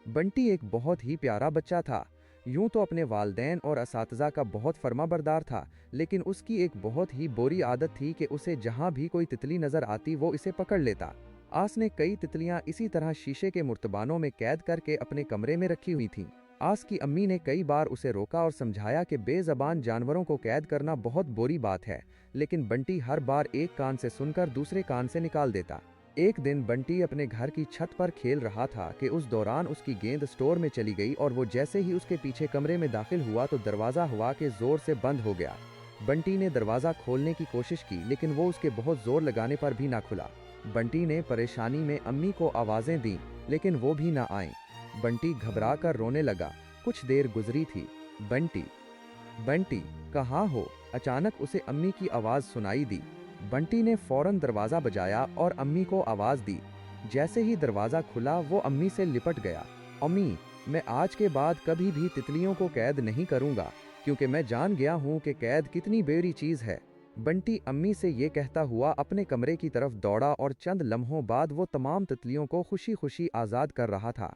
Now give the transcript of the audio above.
बंटी एक बहुत ही प्यारा बच्चा था। यूं तो अपने वालिदैन और असातिज़ा का बहुत फर्माबरदार था, लेकिन उसकी एक बहुत ही बुरी आदत थी कि उसे जहां भी कोई तितली नजर आती वो इसे पकड़ लेता। आस ने कई तितलियां इसी तरह शीशे के मुर्तबानों में कैद करके अपने कमरे में रखी हुई थीं। आस की अम्मी ने कई बार उसे रोका और समझाया कि बेज़बान जानवरों को कैद करना बहुत बुरी बात है, लेकिन बंटी हर बार एक कान से सुनकर दूसरे कान से निकाल देता। एक दिन बंटी अपने घर की छत पर खेल रहा था कि उस दौरान उसकी गेंद स्टोर में चली गई और वो जैसे ही उसके पीछे कमरे में दाखिल हुआ तो दरवाज़ा हवा के जोर से बंद हो गया। बंटी ने दरवाज़ा खोलने की कोशिश की, लेकिन वो उसके बहुत जोर लगाने पर भी ना खुला। बंटी ने परेशानी में अम्मी को आवाज़ें दी, लेकिन वो भी ना आईं। बंटी घबरा कर रोने लगा। कुछ देर गुजरी थी। बंटी, बंटी, कहाँ हो? अचानक उसे अम्मी की आवाज़ सुनाई दी। बंटी ने फौरन दरवाज़ा बजाया और अम्मी को आवाज़ दी। जैसे ही दरवाज़ा खुला वो अम्मी से लिपट गया। अम्मी, मैं आज के बाद कभी भी तितलियों को कैद नहीं करूँगा, क्योंकि मैं जान गया हूँ कि कैद कितनी बुरी चीज़ है। बंटी अम्मी से ये कहता हुआ अपने कमरे की तरफ दौड़ा और चंद लम्हों बाद वो तमाम तितलियों को खुशी खुशी आज़ाद कर रहा था।